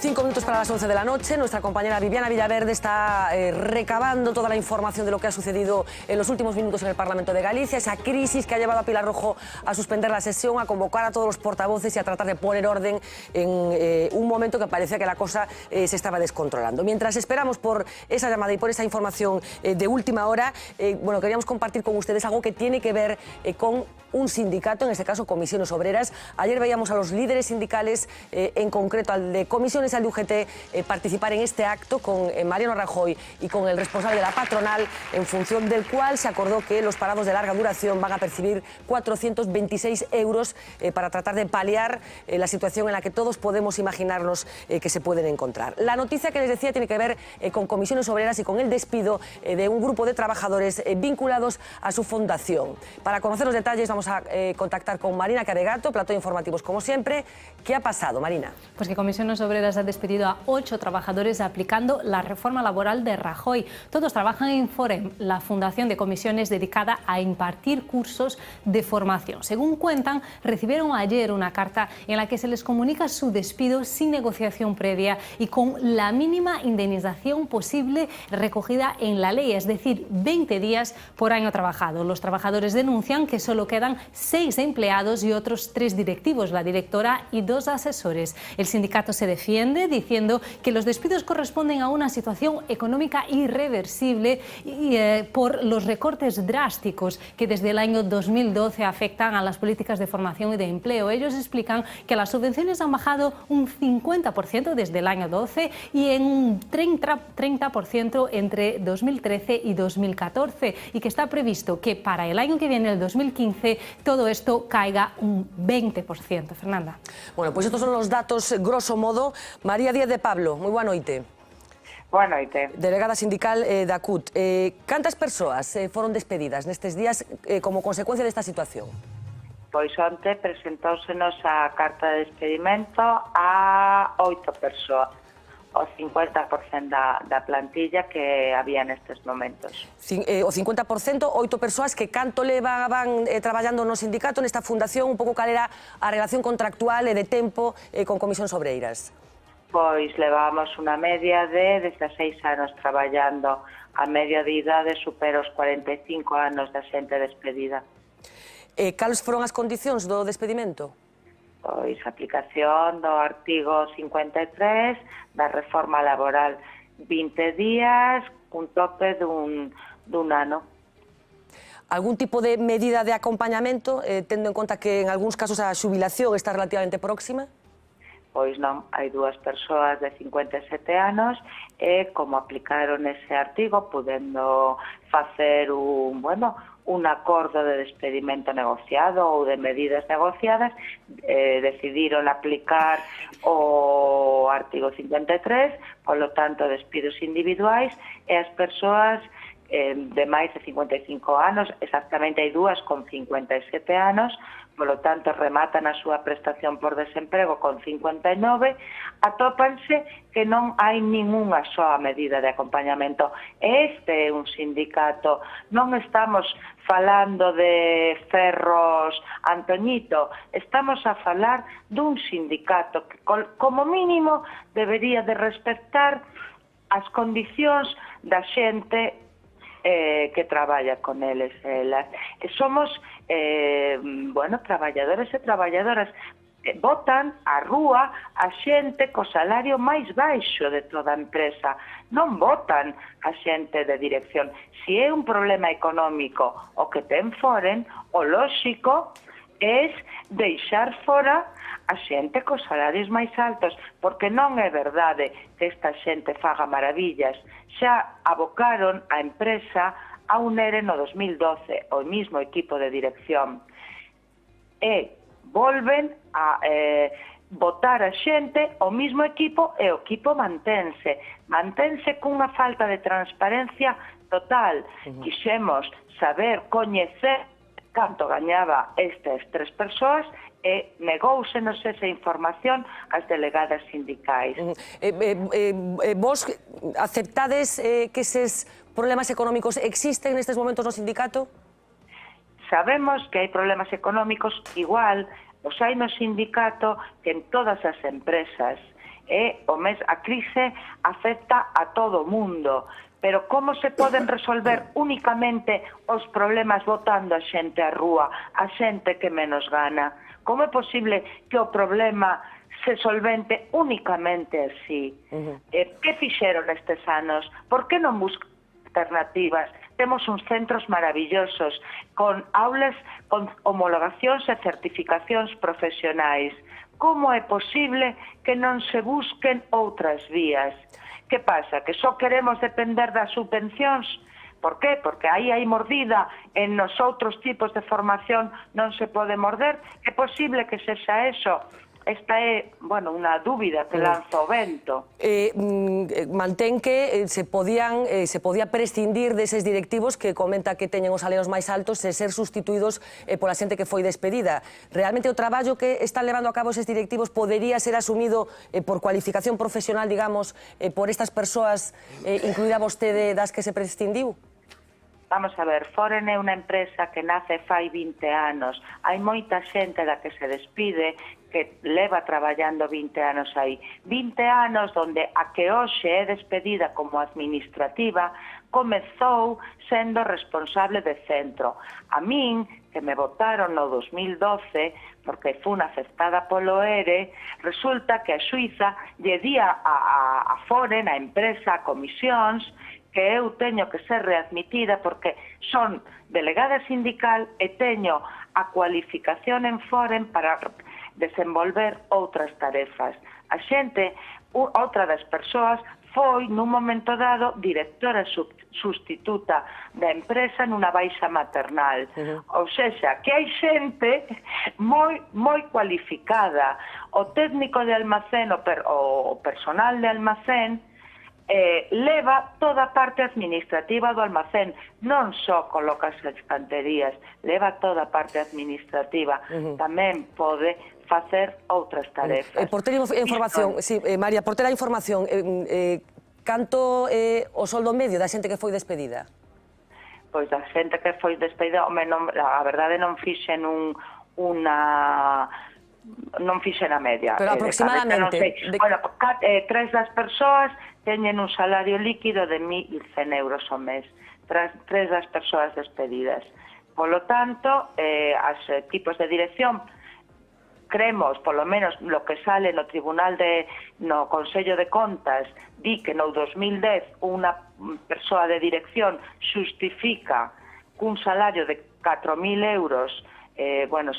Cinco minutos para las 11 de la noche. Nuestra compañera Viviana Villaverde está recabando toda la información de lo que ha sucedido en los últimos minutos en el Parlamento de Galicia, esa crisis que ha llevado a Pilar Rojo a suspender la sesión, a convocar a todos los portavoces y a tratar de poner orden en un momento que parecía que la cosa se estaba descontrolando. Mientras esperamos por esa llamada y por esa información de última hora, bueno, queríamos compartir con ustedes algo que tiene que ver con un sindicato, en este caso Comisiones Obreras. Ayer veíamos a los líderes sindicales, en concreto al de Comisiones, al de UGT, participar en este acto con Mariano Rajoy y con el responsable de la patronal, en función del cual se acordó que los parados de larga duración van a percibir 426 euros para tratar de paliar la situación en la que todos podemos imaginarnos que se pueden encontrar. La noticia que les decía tiene que ver con Comisiones Obreras y con el despido de un grupo de trabajadores vinculados a su fundación. Para conocer los detalles vamos a contactar con Marina Caregato, plató de informativos como siempre. ¿Qué ha pasado, Marina? Pues que Comisiones Obreras ha despedido a 8 trabajadores aplicando la reforma laboral de Rajoy. Todos trabajan en Forem, la fundación de comisiones dedicada a impartir cursos de formación. Según cuentan, recibieron ayer una carta en la que se les comunica su despido sin negociación previa y con la mínima indemnización posible recogida en la ley, es decir, 20 días por año trabajado. Los trabajadores denuncian que solo quedan 6 empleados y otros 3 directivos, la directora y 2 asesores. El sindicato se defiende diciendo que los despidos corresponden a una situación económica irreversible y por los recortes drásticos que desde el año 2012 afectan a las políticas de formación y de empleo. Ellos explican que las subvenciones han bajado un 50% desde el año 12 y en un 30% entre 2013 y 2014 y que está previsto que para el año que viene, el 2015, todo esto caiga un 20%. Fernanda. Bueno, pues estos son los datos, grosso modo. María Díaz de Pablo, moi boa noite. Boa noite. Delegada sindical da CUT. Cantas persoas foron despedidas nestes días como consecuencia desta situación? Pois onte presentóusenos a carta de despedimento a 8 persoas, o 50% da plantilla que había nestes momentos. O 50%, 8 persoas que canto levaban traballando no sindicato, nesta fundación, un pouco cal era a relación contractual e de tempo con Comisións Obreiras? Pois levábamos unha media de 16 anos traballando. A media de idade supera os 45 anos da xente despedida. Cales foron as condicións do despedimento? Pois a aplicación do artigo 53 da reforma laboral, 20 días, cun tope dun ano. Algún tipo de medida de acompañamento, tendo en conta que en algúns casos a xubilación está relativamente próxima? Pois non, hai 2 persoas de 57 anos e como aplicaron ese artigo, podendo facer un acordo de despedimento negociado ou de medidas negociadas, decidiron aplicar o artigo 53, polo tanto, despidos individuais, e as persoas de máis de 55 anos, exactamente hai 2 con 57 anos, polo tanto rematan a súa prestación por desemprego con 59, atópanse que non hai ningunha soa medida de acompañamento. Este é un sindicato, non estamos falando de Ferros Antoñito, estamos a falar dun sindicato que como mínimo debería de respetar as condicións da xente que traballa con eles e elas. Somos traballadores e traballadoras. Botan á rúa a xente co salario máis baixo de toda a empresa. Non botan a xente de dirección. Se é un problema económico o que ten Forem, o lóxico é deixar fora a xente cos salarios máis altos, porque non é verdade que esta xente faga maravillas. Xa abocaron a empresa a un ERE no 2012, o mismo equipo de dirección. E volven a botar a xente, o mismo equipo, e o equipo mantense. Mantense cunha falta de transparencia total. Quixemos saber, coñecer canto gañaba estas 3 persoas e negóusenos esa información ás delegadas sindicais. Vos aceptades que eses problemas económicos existen nestes momentos no sindicato? Sabemos que hai problemas económicos igual, os hai no sindicato que en todas as empresas. A crise afecta a todo o mundo, pero como se poden resolver únicamente os problemas botando a xente á rúa, a xente que menos gana? Como é posible que o problema se solvente únicamente así? Que fixeron estes anos? Por que non buscan alternativas? Temos uns centros maravillosos, con aulas, con homologacións e certificacións profesionais. Como é posible que non se busquen outras vías? Que pasa? Que só queremos depender das subvencións? Por qué? Porque aí hai mordida, en nos outros tipos de formación non se pode morder. É posible que sexa eso? Esta é, unha dúbida que lanza o vento. Mantén que se podía prescindir deses directivos que comenta que teñen os salarios máis altos e ser sustituídos pola xente que foi despedida. Realmente o traballo que están levando a cabo eses directivos podería ser asumido por cualificación profesional, digamos, por estas persoas, incluída vostede, das que se prescindiu? Vamos a ver, Foren é unha empresa que nace fai 20 anos. Hai moita xente da que se despide que leva traballando 20 anos aí. 20 anos onde a que hoxe é despedida como administrativa comezou sendo responsable de centro. A min, que me votaron no 2012, porque fun afectada polo ERE, resulta que a Suiza lle día a Foren, a empresa, a comisións, que eu teño que ser readmitida porque son delegada sindical e teño a cualificación en Foren para desenvolver outras tarefas. A xente, outra das persoas, foi nun momento dado directora sustituta da empresa nunha baixa maternal. Ou seja, que hai xente moi cualificada. O técnico de almacén, o personal de almacén, leva toda a parte administrativa do almacén, non só coloca as estanterías, leva toda a parte administrativa, tamén pode facer outras tarefas. Por ter información, María, por ter a información, canto o soldo medio da xente que foi despedida? Pois da xente que foi despedida, a verdade non fixen non fixen a media. Pero aproximadamente... Tres das persoas teñen un salario líquido de 1.100 euros ao mes. Tres das persoas despedidas. Polo tanto, as tipos de dirección, creemos, polo menos lo que sale no no Consello de Contas, di que no 2010 unha persoa de dirección xustifica cun salario de 4.000 euros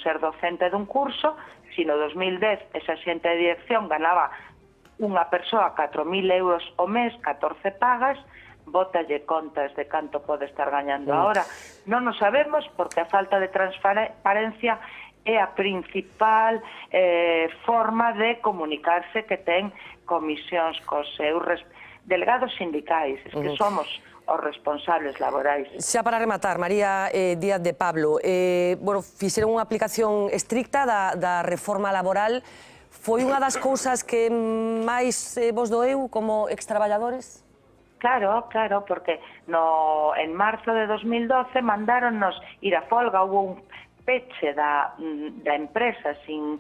ser docente dun curso. Si no 2010 esa xente de dirección ganaba unha persoa 4.000 euros ao mes, 14 pagas, bótalle contas de canto pode estar gañando agora. Non o sabemos porque a falta de transparencia é a principal forma de comunicarse que ten comisións cos seus delegados sindicais. Es que somos os responsables laborais. Xa para rematar, María Díaz de Pablo, fixeron unha aplicación estricta da reforma laboral. Foi unha das cousas que máis vos doeu como extraballadores? Claro, porque en marzo de 2012 mandáronnos ir a folga, hubo un peche da empresa sin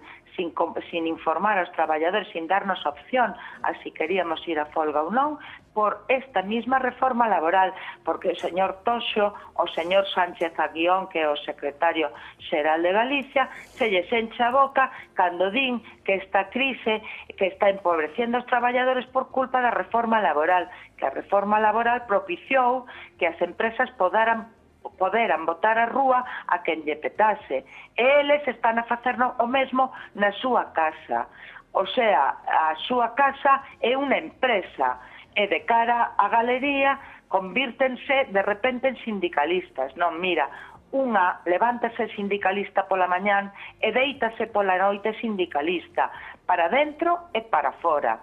informar aos traballadores, sin darnos opción a si queríamos ir a folga ou non, por esta misma reforma laboral, porque o señor Toxo, o señor Sánchez Aguión, que é o secretario xeral de Galicia, se lles encha a boca cando din que esta crise que está empobrecendo os traballadores por culpa da reforma laboral, que a reforma laboral propiciou que as empresas poderan botar a rúa a quen lle petase. E eles están a facer o mesmo na súa casa. O sea, a súa casa é unha empresa e de cara á galería convírtense de repente en sindicalistas. Non, mira, unha levántase sindicalista pola mañán e deítase pola noite sindicalista, para dentro e para fora.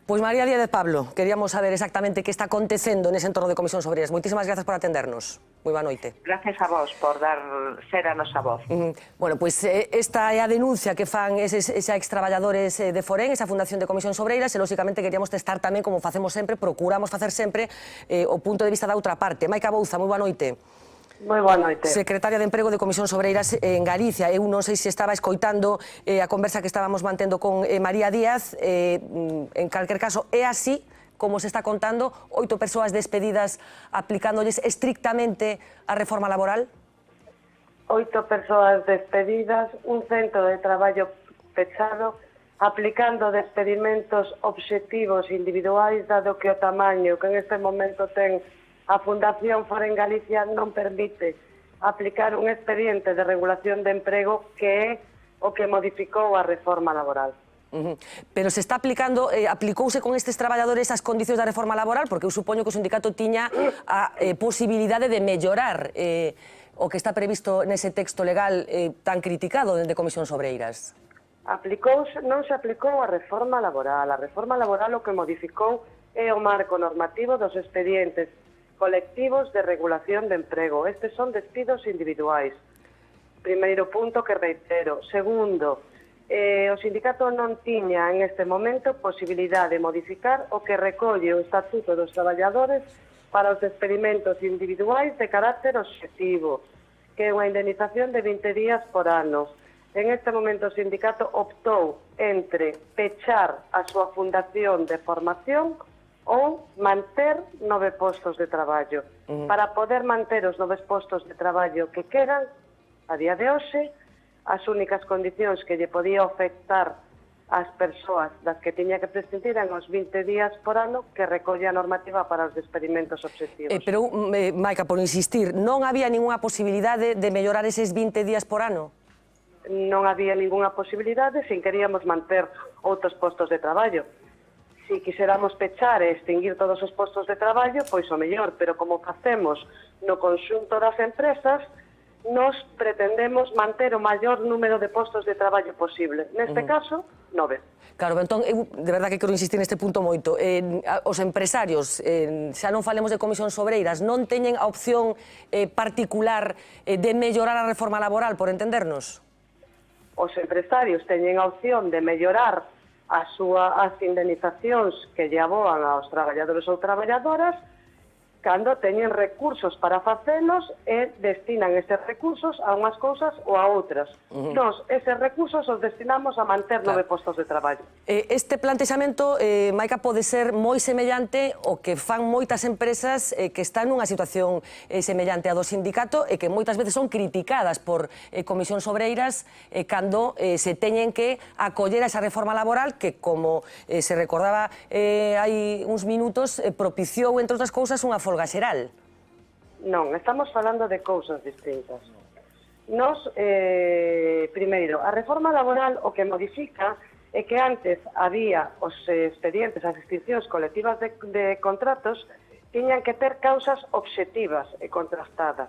Pois María Díaz de Pablo, queríamos saber exactamente que está acontecendo nese entorno de Comisións Obreiras. Moitísimas grazas por atendernos. Moi boa noite. Gracias a vos por ser a nosa voz. Bueno, pois esta é a denuncia que fan eses extraballadores de Forén, esa Fundación de Comisións Obreiras, e lóxicamente queríamos testar tamén, como facemos sempre, procuramos facer sempre, o punto de vista da outra parte. Maica Bouza, moi boa noite. Moi boa noite. Secretaria de Emprego de Comisións Obreiras en Galicia. Eu non sei se estaba escoitando a conversa que estábamos mantendo con María Díaz. En calquer caso, é así como se está contando, 8 persoas despedidas aplicándoles estrictamente a reforma laboral? 8 persoas despedidas, un centro de traballo pechado, aplicando despedimentos obxectivos individuais, dado que o tamaño que en este momento ten a Fundación Forén Galicia non permite aplicar un expediente de regulación de emprego que é o que modificou a reforma laboral. Pero se está aplicando, aplicouse con estes traballadores as condicións da reforma laboral, porque eu supoño que o sindicato tiña a posibilidade de mellorar o que está previsto nese texto legal tan criticado dende Comisións Obreiras. Non se aplicou a reforma laboral. A reforma laboral o que modificou é o marco normativo dos expedientes colectivos de regulación de emprego. Estes son despidos individuais. Primeiro punto que reitero. Segundo, o sindicato non tiña en este momento posibilidade de modificar o que recolle o Estatuto dos Traballadores para os despedimentos individuais de carácter obxectivo, que é unha indemnización de 20 días por ano. En este momento o sindicato optou entre pechar a súa fundación de formación ou manter 9 postos de traballo. Para poder manter os 9 postos de traballo que quedan, a día de hoxe, as únicas condicións que lle podía afectar ás persoas das que tiña que prescindir eran os 20 días por ano que recolle a normativa para os despedimentos obxectivos. Pero, Maica, por insistir, non había ninguna posibilidade de mellorar eses 20 días por ano? Non había ninguna posibilidade sin queríamos manter outros postos de traballo. Si quixéramos pechar e extinguir todos os postos de traballo, pois o mellor, pero como facemos no conxunto das empresas, nos pretendemos manter o maior número de postos de traballo posible. Neste caso, 9. Claro, entón, eu de verdade que quero insistir neste punto moito. Os empresarios, xa non falemos de comisións obreiras, non teñen a opción particular de mellorar a reforma laboral, por entendernos? Os empresarios teñen a opción de mellorar as indemnizacións que lle aboan aos traballadores ou traballadoras cando teñen recursos para facelos e destinan eses recursos a unhas cousas ou a outras. Nos, eses recursos os destinamos a manter 9 postos de traballo. Este plantexamento, Maica, pode ser moi semellante o que fan moitas empresas que están nunha situación semellante a do sindicato e que moitas veces son criticadas por comisións obreiras cando se teñen que acoller a esa reforma laboral que, como se recordaba hai uns minutos, propiciou, entre outras cousas, unha folga xeral. Non, estamos falando de cousas distintas. Nos, primeiro, a reforma laboral o que modifica é que antes había os expedientes, as extincións colectivas de contratos, tiñan que ter causas obxectivas e contrastadas.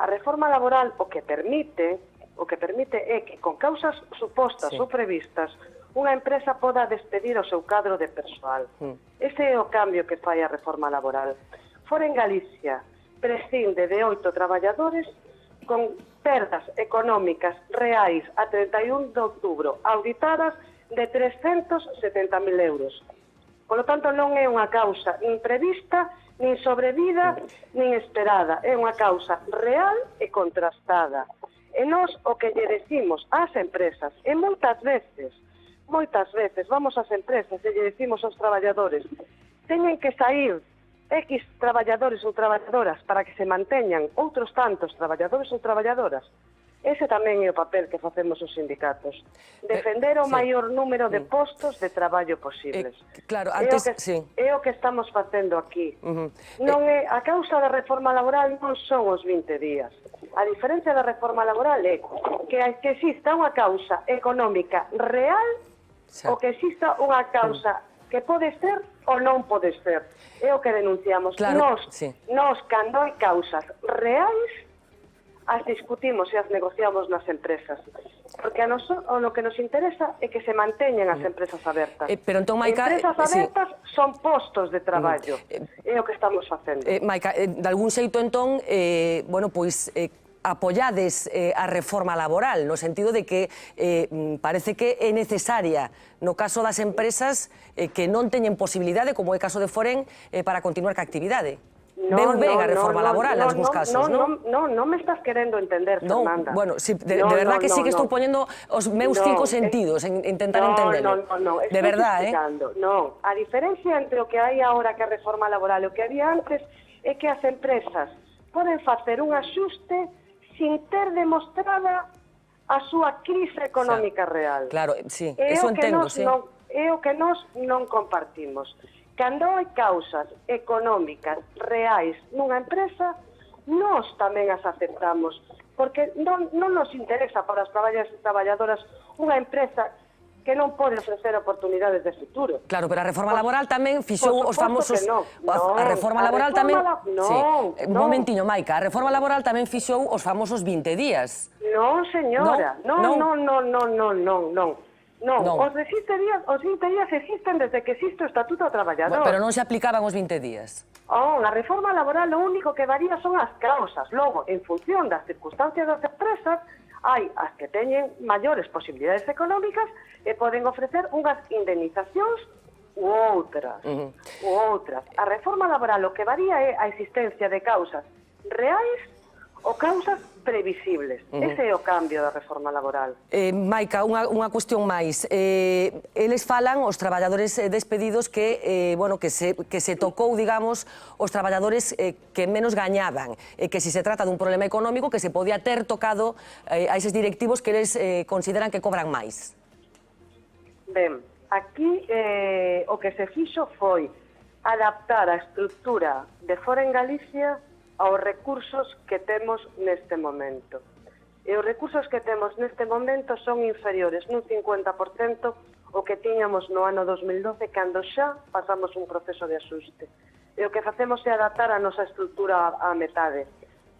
A reforma laboral o que permite é que con causas supostas ou previstas unha empresa poda despedir o seu cadro de persoal. Ese é o cambio que fai a reforma laboral. Forén Galicia prescinde de 8 traballadores con perdas económicas reais a 31 de outubro auditadas de 370.000 euros. Por lo tanto, non é unha causa nin prevista, nin sobrevida, nin esperada. É unha causa real e contrastada. E nós o que lle decimos ás empresas, e moitas veces vamos ás empresas e lle decimos aos traballadores, teñen que sair X traballadores ou traballadoras para que se manteñan outros tantos traballadores ou traballadoras. Ese tamén é o papel que facemos os sindicatos. Defender o maior número de postos de traballo posibles. Claro, antes, é o que estamos facendo aquí. Non é, a causa da reforma laboral non son os 20 días. A diferencia da reforma laboral é que exista unha causa económica real ou que exista unha causa que pode ser ou non pode ser. É o que denunciamos. Nos, cando hai causas reais, as discutimos e as negociamos nas empresas. Porque a lo que nos interesa é que se manteñen as empresas abertas. Pero entón, Maica, empresas abertas son postos de traballo. É o que estamos facendo. Maica, de algún xeito, entón, bueno, pois, apoyades a reforma laboral, no sentido de que parece que é necesaria, no caso das empresas que non teñen posibilidade, como é o caso de Forén, para continuar ca actividade. Veu ben a reforma laboral, en algúns casos, non? Non me estás querendo entender, Fernanda. Bueno, de verdad que sí que estou poñendo os meus 5 sentidos en intentar entenderlo. No, de verdad, Non, a diferencia entre o que hai agora que a reforma laboral e o que había antes é que as empresas poden facer un axuste sin ter demostrada a súa crise económica real. Claro, sí, eso entendo, sí. É o que nós non compartimos. Cando hai causas económicas reais nunha empresa, nós tamén as aceptamos, porque non nos interesa para as traballadoras unha empresa que non pode ofrecer oportunidades de futuro. Claro, pero a reforma laboral tamén fixou os famosos... A reforma laboral tamén... Un momentiño, Maica, a reforma laboral tamén fixou os famosos 20 días. Non, señora, non. Os 20 días existen desde que existe o Estatuto do Traballador. Pero non se aplicaban os 20 días. A reforma laboral o único que varía son as causas. Logo, en función das circunstancias das empresas, hai as que teñen maiores posibilidades económicas e poden ofrecer unhas indemnizacións ou outras. A reforma laboral o que varía é a existencia de causas reais ou causas previsibles. Ese é o cambio da reforma laboral. Maica, unha cuestión máis. Eles falan, os traballadores despedidos, que se tocou, digamos, os traballadores que menos gañaban, que se trata dun problema económico que se podía ter tocado a eses directivos que eles consideran que cobran máis. Ben, aquí o que se fixo foi adaptar a estrutura de Forén Galicia aos recursos que temos neste momento. E os recursos que temos neste momento son inferiores nun 50% o que tiñamos no ano 2012, cando xa pasamos un proceso de axuste. E o que facemos é adaptar a nosa estrutura á metade.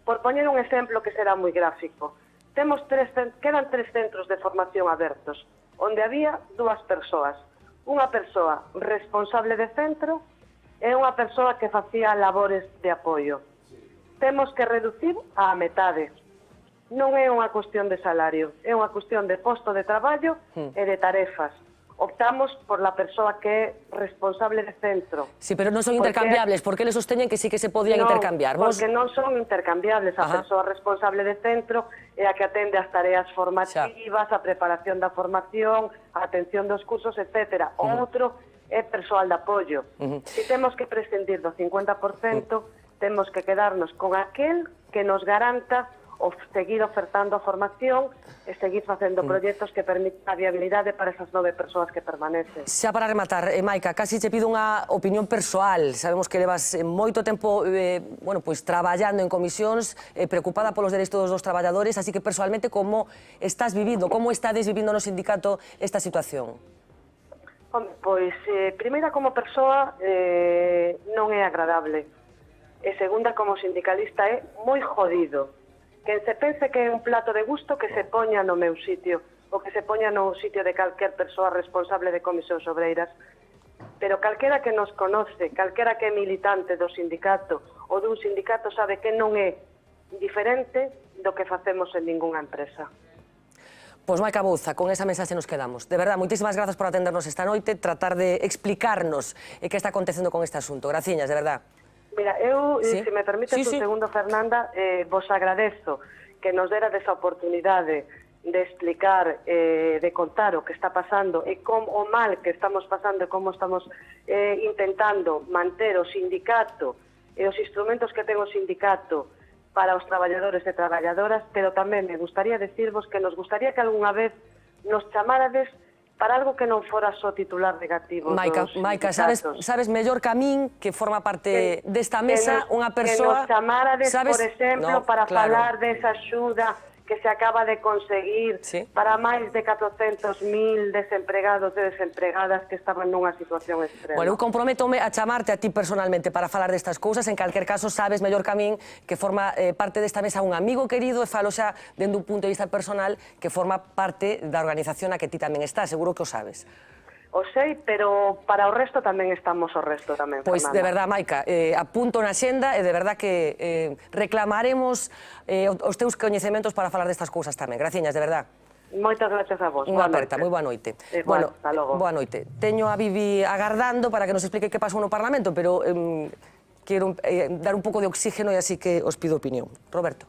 Por poñer un exemplo que será moi gráfico, quedan 3 centros de formación abertos, onde había 2 persoas. Unha persoa responsable de centro e unha persoa que facía labores de apoio. Temos que reducir á metade. Non é unha cuestión de salario, é unha cuestión de posto de traballo e de tarefas. Optamos por la persoa que é responsable de centro. Sí, pero non son intercambiables, porque eles sosteñen que sí que se podían intercambiar. Porque non son intercambiables. A persoa responsable de centro é a que atende as tareas formativas, a preparación da formación, a atención dos cursos, etc. Outro é persoal de apoio. Se temos que prescindir do 50%, temos que quedarnos con aquel que nos garanta seguir ofertando a formación e seguir facendo proxectos que permitan a viabilidade para esas 9 persoas que permanecen. Xa para rematar, Maica, casi che pido unha opinión persoal. Sabemos que levas moito tempo traballando en comisións, preocupada polos dereitos dos traballadores, así que persoalmente como estás vivindo, como estades vivindo no sindicato esta situación? Pois, primeira, como persoa, non é agradable. E segunda, como sindicalista, é moi jodido. Quen se pense que é un plato de gusto, que se poña no meu sitio, ou que se poña no sitio de calquer persoa responsable de comisións obreiras. Pero calquera que nos conoce, calquera que é militante do sindicato ou dun sindicato, sabe que non é diferente do que facemos en ningunha empresa. Pois Maica Bouza, con esa mensaxe nos quedamos. De verdad, moitísimas grazas por atendernos esta noite, tratar de explicarnos que está acontecendo con este asunto. Graciñas, de verdad. Mira, eu, se me permites un segundo, Fernanda, vos agradezo que nos dera esa oportunidade de explicar, de contar o que está pasando e o mal que estamos pasando e como estamos intentando manter o sindicato e os instrumentos que ten o sindicato para os traballadores e traballadoras, pero tamén me gustaría decirvos que nos gustaría que algunha vez nos chamárades para algo que non fora só titular negativo. Maica, sabes mellor que a min, que forma parte desta mesa, unha persoa... Que nos chamárades, por exemplo, para falar desa axuda que se acaba de conseguir para máis de 400.000 desempregados e desempregadas que estaban nunha situación extrema. Bueno, eu comprométome a chamarte a ti personalmente para falar destas cousas. En calquer caso, sabes mellor que a min que forma parte desta mesa un amigo querido, e falo xa dende un punto de vista personal, que forma parte da organización a que ti tamén estás, seguro que o sabes. O sei, pero para o resto tamén estamos o resto tamén, Pois, Fernanda. de verdad, Maica, apunto na xenda e de verdad que reclamaremos os teus coñecementos para falar destas cousas tamén. Graciñas, de verdad. Moitas gracias a vos. Unha aperta, moi boa noite. Igual, hasta logo. Boa noite. Teño a Bibi agardando para que nos explique que pasou no Parlamento, pero quero dar un pouco de oxígeno e así que os pido opinión. Roberto.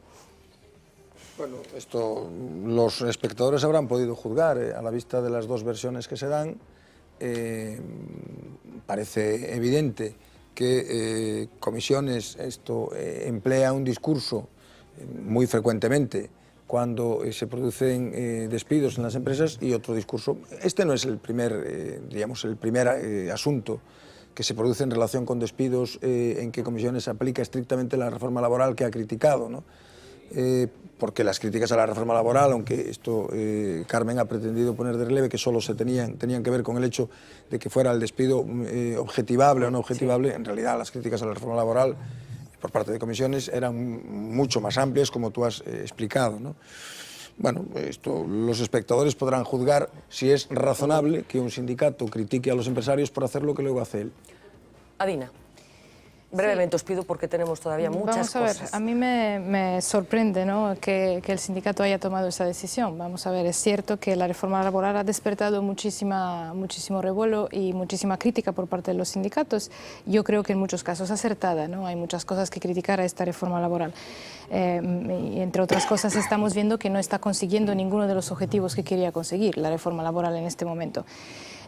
Bueno, esto los espectadores habrán podido juzgar a la vista de las dos versiones que se dan. Parece evidente que Comisiones emplea un discurso muy frecuentemente cuando se producen despidos en las empresas y otro discurso. Este no es el primer, digamos, el primer asunto que se produce en relación con despidos en que Comisiones aplica estrictamente la reforma laboral que ha criticado, ¿no? Porque las críticas a la reforma laboral, aunque esto Carmen ha pretendido poner de relieve que solo tenían que ver con el hecho de que fuera el despido objetivable o no objetivable, en realidad las críticas a la reforma laboral por parte de Comisiones eran mucho más amplias, como tú has explicado, ¿no? Bueno, los espectadores podrán juzgar si es razonable que un sindicato critique a los empresarios por hacer lo que luego hace él. Adina. Brevemente os pido porque tenemos todavía muchas cosas. cosas. A mí me sorprende, ¿no?, que el sindicato haya tomado esa decisión. Vamos a ver, es cierto que la reforma laboral ha despertado muchísimo revuelo y muchísima crítica por parte de los sindicatos. Yo creo que en muchos casos acertada, ¿no? Hay muchas cosas que criticar a esta reforma laboral. Y entre otras cosas estamos viendo que no está consiguiendo ninguno de los objetivos que quería conseguir la reforma laboral en este momento.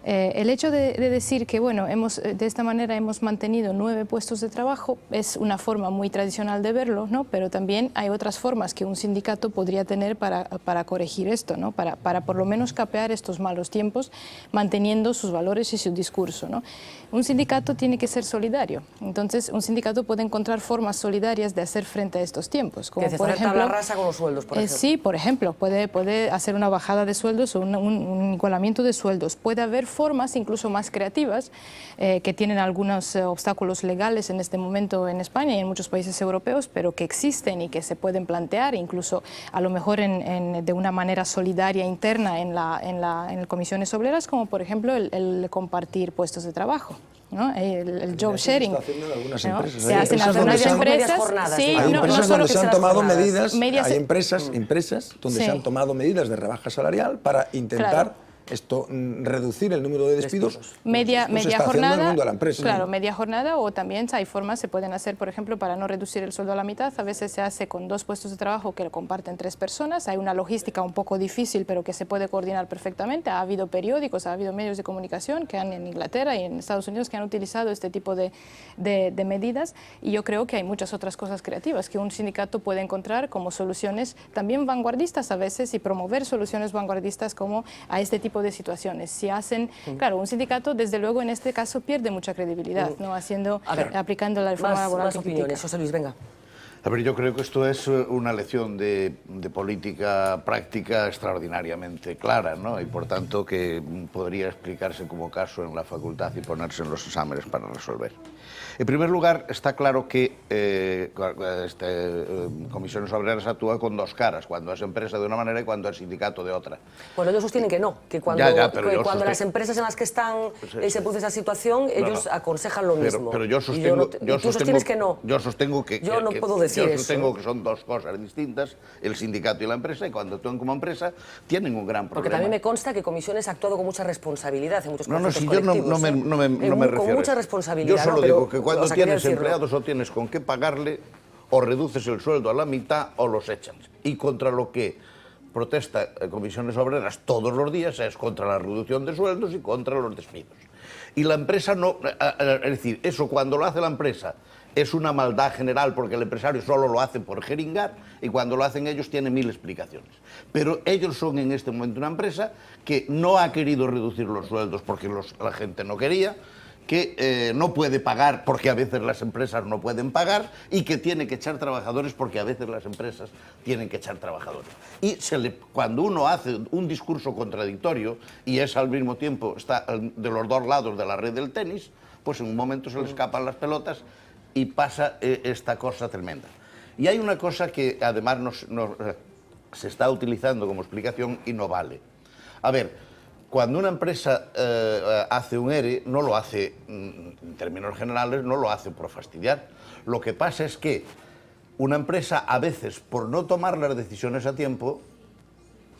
El hecho de decir que, bueno, de esta manera hemos mantenido 9 puestos de trabajo es una forma muy tradicional de verlo, ¿no? Pero también hay otras formas que un sindicato podría tener para corregir esto, ¿no? Para por lo menos capear estos malos tiempos, manteniendo sus valores y su discurso, ¿no? Un sindicato tiene que ser solidario, entonces un sindicato puede encontrar formas solidarias de hacer frente a estos tiempos, como por ejemplo tabla rasa con los sueldos, por ejemplo. Sí, por ejemplo, puede hacer una bajada de sueldos o un igualamiento de sueldos. Puede haber formas incluso más creativas que tienen algunos obstáculos legales en este momento en España y en muchos países europeos, pero que existen y que se pueden plantear incluso a lo mejor de una manera solidaria interna en comisiones obreras, como por ejemplo el compartir puestos de trabajo, ¿no? El job sharing, ¿no? Se hace en algunas empresas. Sí, hay empresas donde se han tomado medidas, hay empresas donde se han tomado medidas de rebaja salarial para intentar reducir el número de despidos. Media jornada, en el mundo de la empresa, claro, ¿no? media jornada, o también hay formas, se pueden hacer, por ejemplo, para no reducir el sueldo a la mitad, a veces se hace con 2 puestos de trabajo que lo comparten 3 personas, hay una logística un poco difícil, pero que se puede coordinar perfectamente. Ha habido periódicos, ha habido medios de comunicación que en Inglaterra y en Estados Unidos que han utilizado este tipo de medidas, y yo creo que hay muchas otras cosas creativas que un sindicato puede encontrar como soluciones también vanguardistas a veces, y promover soluciones vanguardistas como a este tipo de situaciones. Si hacen, claro, un sindicato desde luego en este caso pierde mucha credibilidad, ¿no? Aplicando la reforma laboral. Más opiniones, José Luis, venga. A ver, yo creo que esto es una lección de política práctica extraordinariamente clara, ¿no? Y por tanto que podría explicarse como caso en la facultad y ponerse en los exámenes para resolver. En primer lugar, está claro que Comisiones Obreras actúa con 2 caras, cuando es empresa de una manera y cuando es sindicato de otra. Bueno, ellos sostienen que no, que cuando las empresas en las que están se produce esa situación, ellos aconsejan lo mismo. Pero yo sostengo, tú sostienes que no. Yo sostengo que yo no puedo decir yo sostengo que son 2 cosas distintas, el sindicato y la empresa, y cuando actúan como empresa tienen un gran problema. Porque también me consta que Comisiones ha actuado con mucha responsabilidad en muchos conflictos colectivos. No me refiero con mucha responsabilidad. Yo solo digo que cuando tienes empleados o tienes con qué pagarle, o reduces el sueldo a la mitad o los echas. Y contra lo que protesta Comisiones Obreras todos los días es contra la reducción de sueldos y contra los despidos. Y la empresa no, es decir, eso cuando lo hace la empresa es una maldad general porque el empresario solo lo hace por jeringar, y cuando lo hacen ellos tiene 1000 explicaciones. Pero ellos son en este momento una empresa que no ha querido reducir los sueldos porque la gente no quería, que no puede pagar porque a veces las empresas no pueden pagar y que tiene que echar trabajadores porque a veces las empresas tienen que echar trabajadores. Y cuando uno hace un discurso contradictorio y es al mismo tiempo, está de los dos lados de la red del tenis, pues en un momento se le escapan las pelotas y pasa esta cosa tremenda. Y hay una cosa que además se está utilizando como explicación y no vale. A ver, cuando una empresa hace un ERE, no lo hace, en términos generales, no lo hace por fastidiar. Lo que pasa es que una empresa, a veces, por no tomar las decisiones a tiempo,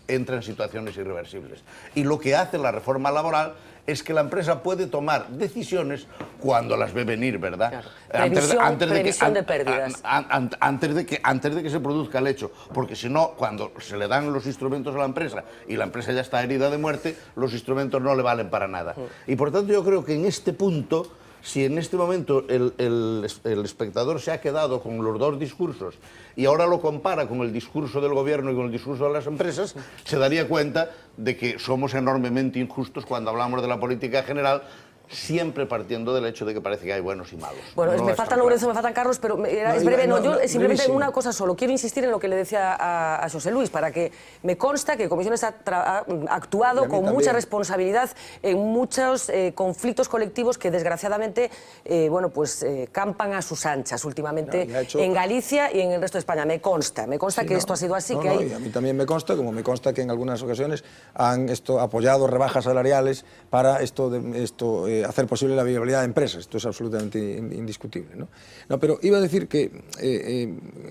entra en situaciones irreversibles. Y lo que hace la reforma laboral es que la empresa puede tomar decisiones cuando las ve venir, ¿verdad? Claro. Previsión de pérdidas. Antes de que se produzca el hecho. Porque si no, cuando se le dan los instrumentos a la empresa y la empresa ya está herida de muerte, los instrumentos no le valen para nada. Y por tanto yo creo que en este punto, si en este momento el espectador se ha quedado con los dos discursos y ahora lo compara con el discurso del gobierno y con el discurso de las empresas, se daría cuenta de que somos enormemente injustos cuando hablamos de la política general, siempre partiendo del hecho de que parece que hay buenos y malos. Bueno, no me faltan Lorenzo, me faltan Carlos, pero es breve. Yo simplemente una cosa solo. Quiero insistir en lo que le decía a José Luis, para que me consta que Comisiones ha actuado con mucha responsabilidad en muchos conflictos colectivos que desgraciadamente campan a sus anchas últimamente en Galicia y en el resto de España. Me consta que esto ha sido así. Y a mí también me consta, como me consta que en algunas ocasiones han apoyado rebajas salariales para hacer posible la viabilidad de empresas. Esto es absolutamente indiscutible, ¿no? Pero iba a decir que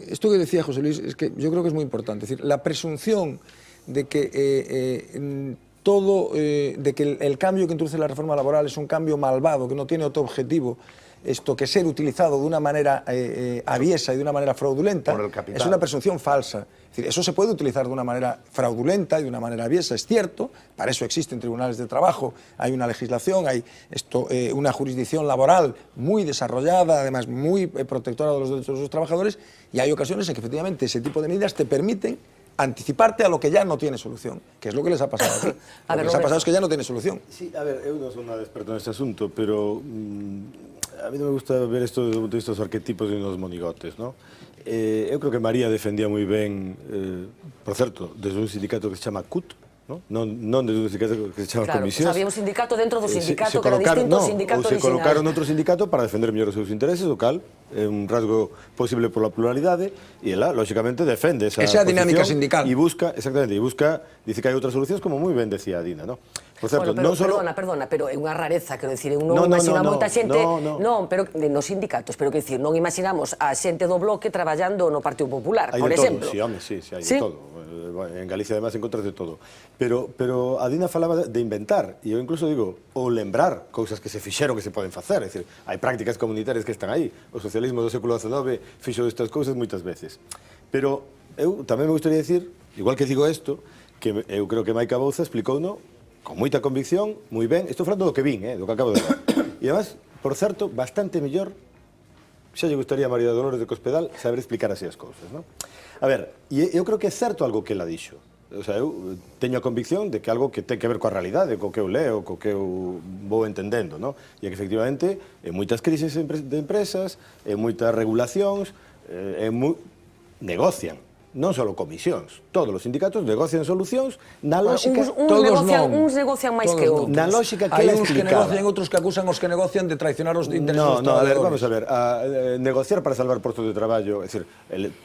esto que decía José Luis es que yo creo que es muy importante. Es decir, la presunción de que el cambio que introduce la reforma laboral es un cambio malvado, que no tiene otro objetivo que ser utilizado de una manera aviesa y de una manera fraudulenta, es una presunción falsa. Es decir, eso se puede utilizar de una manera fraudulenta y de una manera aviesa, es cierto, para eso existen tribunales de trabajo, hay una legislación, hay una jurisdicción laboral muy desarrollada, además muy protectora de los derechos de los trabajadores, y hay ocasiones en que efectivamente ese tipo de medidas te permiten anticiparte a lo que ya no tiene solución, que es lo que les ha pasado aquí. Lo que les ha pasado es que ya no tiene solución. Sí, a ver, eu non son nada experto neste asunto, pero a mí non me gusta ver isto desde o punto de vista dos arquetipos e dos monigotes, ¿no? Eu creo que María defendía moi ben, por certo, desde un sindicato que se chama CUT, non desde un sindicato que se chama Comisións. Había un sindicato dentro do sindicato que era distinto ao sindicato original. Se colocaron outro sindicato para defender mellor os seus intereses, o cal é un rasgo posible pola pluralidade, e ela, lóxicamente, defende esa dinámica sindical. E busca, dice que hai outras solucións, como moi ben decía Dina, ¿no? Por certo, bueno, perdona, pero é unha rareza, quero dicir, non imagina moita xente, pero nos sindicatos, pero quero dicir, non imaginamos a xente do bloque traballando no Partido Popular, por exemplo. Sí, home, sí, hai de todo. En Galicia, además, encontras de todo. Pero a Dina falaba de inventar, e eu incluso digo, ou lembrar cousas que se fixeron que se poden facer, é dicir, hai prácticas comunitarias que están aí, o socialismo do século XIX fixo estas cousas moitas veces. Pero eu tamén me gustaría decir, igual que digo isto, que eu creo que Maica Bouza explicouno con moita convicción, moi ben, estou falando do que vin, do que acabo de ver. E además, por certo, bastante mellor, xa lle gustaría a María Dolores de Cospedal saber explicar así as cousas, non? A ver, e eu creo que é certo algo que ela dixo. O sea, eu teño a convicción de que algo que ten que ver coa realidade, co que eu leo, co que eu vou entendendo, non? E que, efectivamente, en moitas crisis de empresas, en moitas regulacións, negocian. Non só comisións, todos os sindicatos negocian solucións na lógica... Uns negocian máis que outros. Na lógica que ela explicaba. Hai uns que negocian, outros que acusan os que negocian de traicionar os intereses dos No, traballadores. vamos a ver, negociar para salvar postos de traballo, é dicir,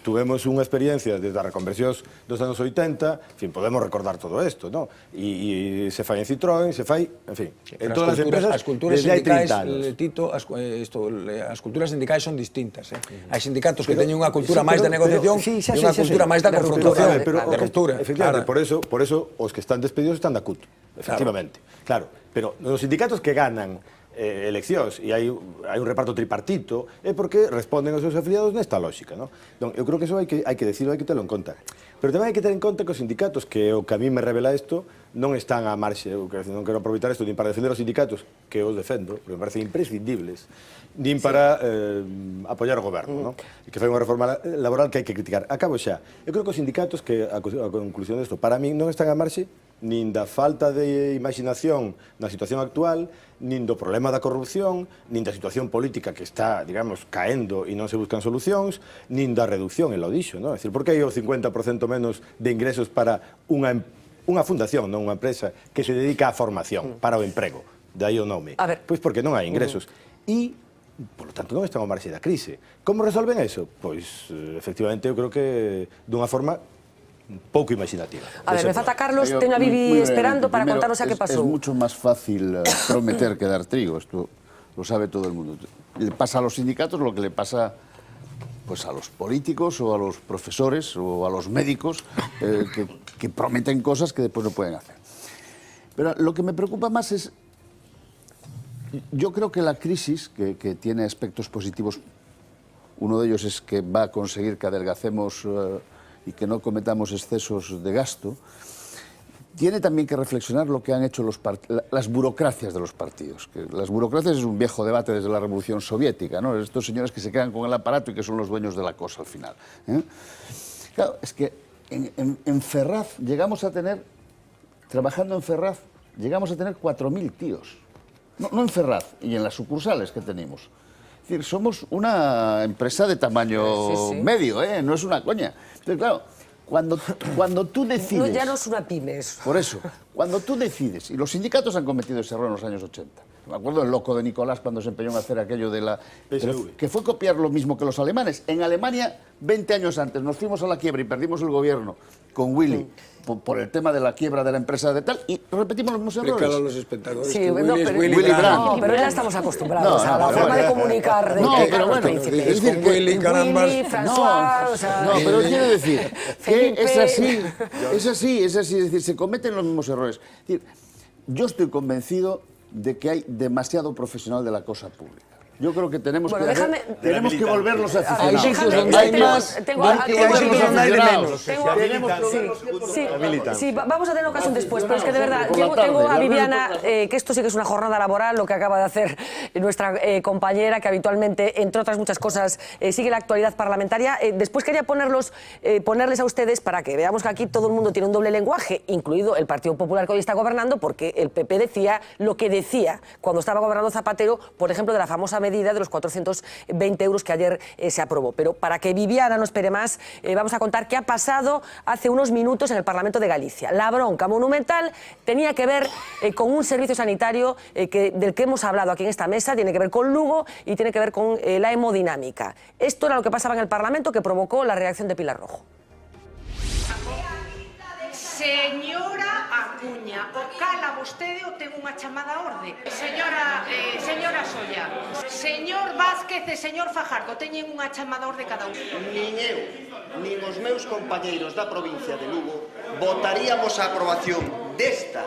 tuvemos unha experiencia desde as reconversións dos anos 80, en fin, podemos recordar todo isto, non? E se fai en Citroën, se fai, en fin, en todas as empresas desde hai 30 anos. Tito, as culturas sindicais son distintas, Hai sindicatos que teñen unha cultura máis de negociación e unha cultura máis da confrontación, de ruptura. Efectivamente, por eso os que están despedidos están da CUT, efectivamente. Claro, pero os sindicatos que ganan eleccións e hai un reparto tripartito é porque responden aos seus afiliados nesta lógica, non? Entón, eu creo que eso hai que decirlo, hai que telo en conta. Pero tamén hai que ter en conta que os sindicatos, que o que a mí me revela isto, non están a marxe, eu non quero aproveitar isto nin para defender os sindicatos, que os defendo, porque me parecen imprescindibles, nin para apoiar o goberno, non? E que fai unha reforma laboral que hai que criticar. Acabo xa. Eu creo que os sindicatos, que a conclusión desto, para mí non están a marxe nin da falta de imaginación na situación actual, nin do problema da corrupción, nin da situación política que está, digamos, caendo e non se buscan solucións, nin da reducción, el lo dixo, non? É dicir, por que hai o 50% menos de ingresos para unha fundación, non unha empresa, que se dedica á formación, para o emprego? De aí o nome. Pois porque non hai ingresos. E, por lo tanto, non están ao marxe da crise. Como resolven eso? Pois, efectivamente, eu creo que dunha forma pouco imaginativa. A ver, me falta Carlos, teño a Vivi esperando para contarnos a qué pasó. Es mucho más fácil prometer que dar trigo, esto lo sabe todo el mundo. Le pasa a los sindicatos lo que le pasa pues, a los políticos o a los profesores o a los médicos que prometen cosas que después no pueden hacer. Pero lo que me preocupa más es, yo creo que la crisis, que tiene aspectos positivos, uno de ellos es que va a conseguir que adelgacemos y que no cometamos excesos de gasto, tiene también que reflexionar lo que han hecho las burocracias de los partidos. Que las burocracias es un viejo debate desde la Revolución Soviética, ¿no? Estos señores que se quedan con el aparato y que son los dueños de la cosa al final. Claro, es que en Ferraz llegamos a tener, trabajando en Ferraz, llegamos a tener 4.000 tíos. No en Ferraz, y en las sucursales que tenemos. Es decir, somos una empresa de tamaño medio, no es una coña. Entonces, claro, cuando tú decides... No, ya no es una pyme eso. Por eso, cuando tú decides, y los sindicatos han cometido ese error en los años 80. Me acuerdo del loco de Nicolás cuando se empeñó en hacer aquello de la... que fue copiar lo mismo que los alemanes. En Alemania, 20 años antes, nos fuimos a la quiebra y perdimos el gobierno con Willy. Por el tema de la quiebra de la empresa de tal, y repetimos los mismos errores. A los espectadores sí, que no, Willy Brandt. No, pero ya estamos acostumbrados a la forma de comunicar de pero bueno, es decir, que Willy, François, o sea... No, pero quiero decir que es así, es decir, se cometen los mismos errores. Es decir, yo estoy convencido de que hay demasiado profesional de la cosa pública. Yo creo que tenemos que volverlos aficionados. Hay sitios donde hay más, hay sitios donde hay de menos. Sí, vamos a tener ocasión después, pero es que de verdad, tengo a Viviana, que esto sí que es una jornada laboral, lo que acaba de hacer nuestra compañera, que habitualmente, entre otras muchas cosas, sigue la actualidad parlamentaria. Después quería ponerles a ustedes para que veamos que aquí todo el mundo tiene un doble lenguaje, incluido el Partido Popular que hoy está gobernando, porque el PP decía lo que decía cuando estaba gobernando Zapatero, por ejemplo, de la famosa medida de los 420 euros que ayer se aprobó. Pero para que Viviana no espere más, vamos a contar qué ha pasado hace unos minutos en el Parlamento de Galicia. La bronca monumental tenía que ver con un servicio sanitario del que hemos hablado aquí en esta mesa, tiene que ver con Lugo y tiene que ver con la hemodinámica. Esto era lo que pasaba en el Parlamento que provocó la reacción de Pilar Rojo. Señora Acuña, o cala vostede ou ten unha chamada a orde? Señora Solla, señor Vázquez e señor Fajardo teñen unha chamada a orde cada un. Nin eu, nin os meus compañeiros da provincia de Lugo votaríamos a aprobación desta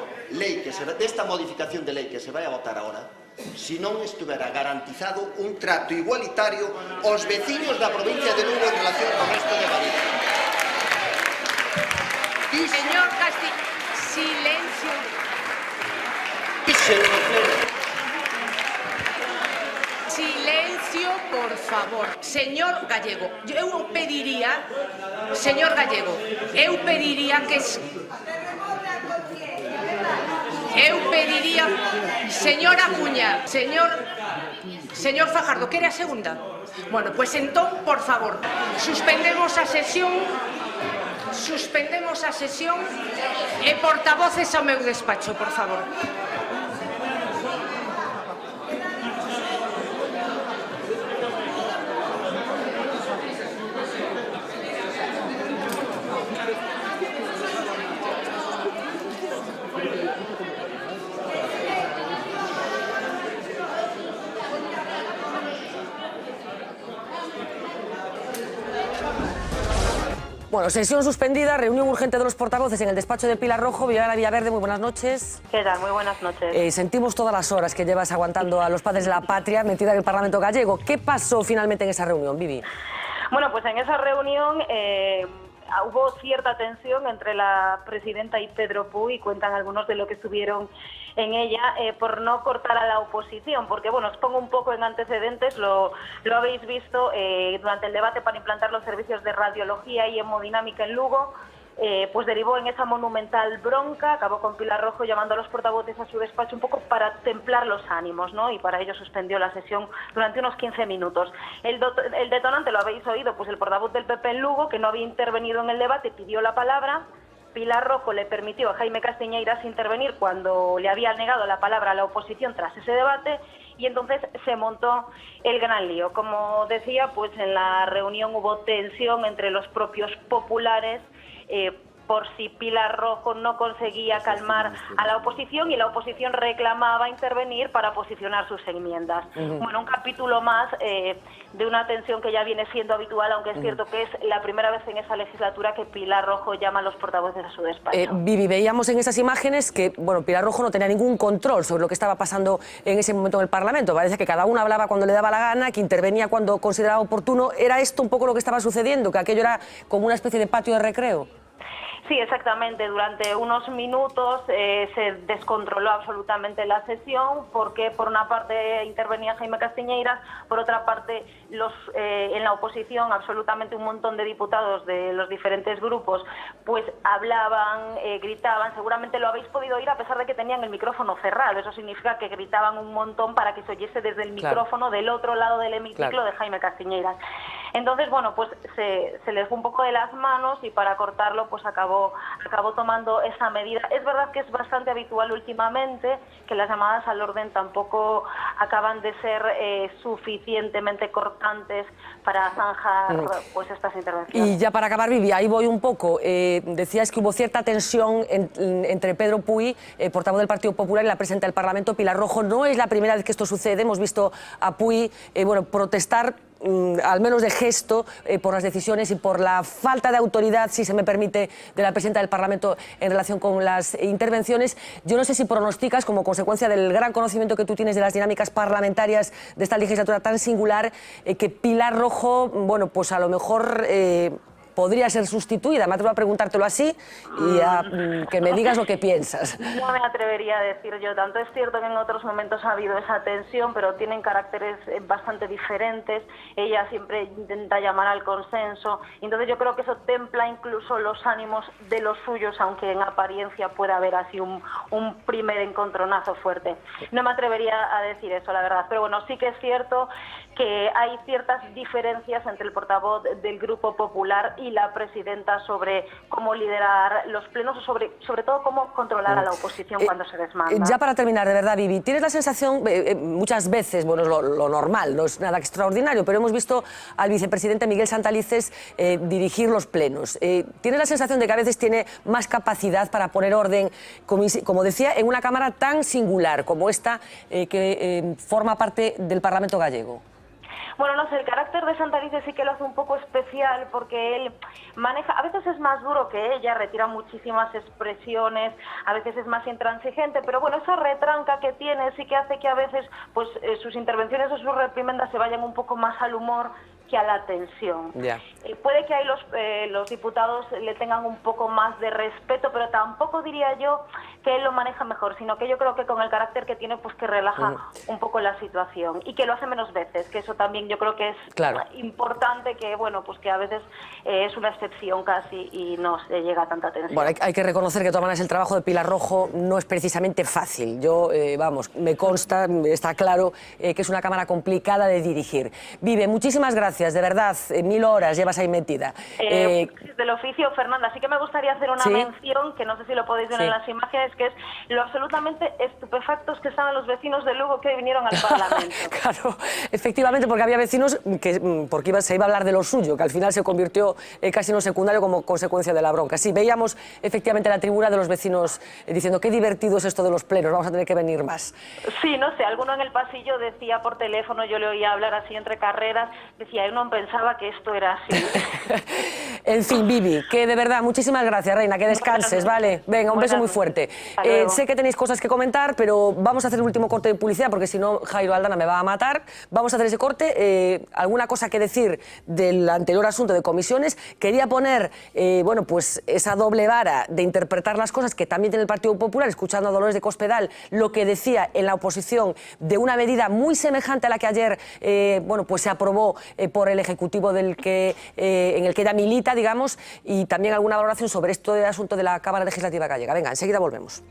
modificación de lei que se vai a votar agora se non estuvera garantizado un trato igualitario aos veciños da provincia de Lugo en relación ao resto de Galicia. Señor Castillo, silencio. Silencio, por favor. Señor Gallego, eu pediría, señor Acuña, señor Fajardo, quere a segunda? Bueno, pues entón, por favor, suspendemos a sesión e portavoces ao meu despacho, por favor. Bueno, sesión suspendida, reunión urgente de los portavoces en el despacho de Pilar Rojo. Viviana Villaverde, muy buenas noches. ¿Qué tal? Muy buenas noches. Sentimos todas las horas que llevas aguantando a los padres de la patria metida en el Parlamento gallego. ¿Qué pasó finalmente en esa reunión, Vivi? Bueno, pues en esa reunión hubo cierta tensión entre la presidenta y Pedro Puy, y cuentan algunos de lo que estuvieron en ella, por no cortar a la oposición, porque bueno, os pongo un poco en antecedentes, lo habéis visto durante el debate para implantar los servicios de radiología y hemodinámica en Lugo. pues derivó en esa monumental bronca, acabó con Pilar Rojo llamando a los portavoces a su despacho un poco para templar los ánimos, ¿no? Y para ello suspendió la sesión durante unos 15 minutos. El detonante lo habéis oído, pues el portavoz del PP en Lugo, que no había intervenido en el debate, pidió la palabra. Pilar Rojo le permitió a Jaime Castiñeiras intervenir cuando le había negado la palabra a la oposición tras ese debate, y entonces se montó el gran lío. Como decía, pues en la reunión hubo tensión entre los propios populares por si Pilar Rojo no conseguía calmar a la oposición, y la oposición reclamaba intervenir para posicionar sus enmiendas. Bueno, un capítulo más de una tensión que ya viene siendo habitual, aunque es cierto que es la primera vez en esa legislatura que Pilar Rojo llama a los portavoces a su despacho. Vivi, veíamos en esas imágenes que, bueno, Pilar Rojo no tenía ningún control sobre lo que estaba pasando en ese momento en el Parlamento. Parece que cada uno hablaba cuando le daba la gana, que intervenía cuando consideraba oportuno. ¿Era esto un poco lo que estaba sucediendo, que aquello era como una especie de patio de recreo? Sí, exactamente. Durante unos minutos se descontroló absolutamente la sesión, porque por una parte intervenía Jaime Castiñeiras, por otra parte en la oposición absolutamente un montón de diputados de los diferentes grupos pues hablaban, gritaban. Seguramente lo habéis podido oír a pesar de que tenían el micrófono cerrado. Eso significa que gritaban un montón para que se oyese desde el micrófono del otro lado del hemiciclo de Jaime Castiñeiras. Entonces, bueno, pues se les fue un poco de las manos, y para cortarlo pues acabó tomando esa medida. Es verdad que es bastante habitual últimamente que las llamadas al orden tampoco acaban de ser suficientemente cortantes para zanjar pues estas intervenciones. Y ya para acabar, Vivi, ahí voy un poco. Decías que hubo cierta tensión entre Pedro Puy, portavoz del Partido Popular, y la presidenta del Parlamento, Pilar Rojo. No es la primera vez que esto sucede. Hemos visto a Puy protestar, al menos de gesto, por las decisiones y por la falta de autoridad, si se me permite, de la presidenta del Parlamento en relación con las intervenciones. Yo no sé si pronosticas, como consecuencia del gran conocimiento que tú tienes de las dinámicas parlamentarias de esta legislatura tan singular, que Pilar Rojo, bueno, pues a lo mejor podría ser sustituida. Me atrevo a preguntártelo así y a que me digas lo que piensas. No me atrevería a decir yo tanto. Es cierto que en otros momentos ha habido esa tensión, pero tienen caracteres bastante diferentes. Ella siempre intenta llamar al consenso. Entonces yo creo que eso templa incluso los ánimos de los suyos, aunque en apariencia pueda haber así un primer encontronazo fuerte. No me atrevería a decir eso, la verdad. Pero bueno, sí que es cierto que hay ciertas diferencias entre el portavoz del Grupo Popular y la presidenta sobre cómo liderar los plenos, o sobre todo cómo controlar a la oposición cuando se desmanda. Ya para terminar, de verdad, Vivi, ¿tienes la sensación, muchas veces, bueno, es lo normal, no es nada extraordinario, pero hemos visto al vicepresidente Miguel Santalices dirigir los plenos? ¿Tienes la sensación de que a veces tiene más capacidad para poner orden, como decía, en una Cámara tan singular como esta, que forma parte del Parlamento gallego? Bueno, no sé, el carácter de Santalices sí que lo hace un poco especial, porque él maneja, a veces es más duro que ella, retira muchísimas expresiones, a veces es más intransigente, pero bueno, esa retranca que tiene sí que hace que a veces pues sus intervenciones o sus reprimendas se vayan un poco más al humor que a la tensión. Puede que ahí los diputados le tengan un poco más de respeto, pero tampoco diría yo que él lo maneja mejor, sino que yo creo que con el carácter que tiene, pues que relaja un poco la situación, y que lo hace menos veces, que eso también yo creo que es importante, que bueno, pues que a veces es una excepción casi y no se llega a tanta tensión. Bueno, hay que reconocer que de todas maneras el trabajo de Pilar Rojo no es precisamente fácil. Yo, vamos, me consta, está claro que es una Cámara complicada de dirigir. Vive, muchísimas gracias. De verdad, 1000 horas llevas ahí metida. Del oficio, Fernanda, sí que me gustaría hacer una mención, que no sé si lo podéis ver en las imágenes, que es lo absolutamente estupefactos que estaban los vecinos de Lugo que hoy vinieron al Parlamento. Claro, efectivamente, porque había vecinos porque se iba a hablar de lo suyo, que al final se convirtió casi en un secundario como consecuencia de la bronca. Sí, veíamos efectivamente la tribuna de los vecinos diciendo qué divertido es esto de los plenos, vamos a tener que venir más. Sí, no sé, alguno en el pasillo decía por teléfono, yo le oía hablar así entre carreras, decía, no pensaba que esto era así. En fin, Vivi, que de verdad, muchísimas gracias, reina, que descanses, ¿vale? Venga, un beso muy fuerte. Sé que tenéis cosas que comentar, pero vamos a hacer el último corte de publicidad, porque si no, Jairo Aldana me va a matar. Vamos a hacer ese corte. ¿Alguna cosa que decir del anterior asunto de comisiones? Quería poner, bueno, pues esa doble vara de interpretar las cosas que también tiene el Partido Popular, escuchando a Dolores de Cospedal, lo que decía en la oposición de una medida muy semejante a la que ayer, bueno, pues se aprobó por por el Ejecutivo en el que ella milita, digamos, y también alguna valoración sobre este asunto de la Cámara Legislativa gallega. Venga, enseguida volvemos.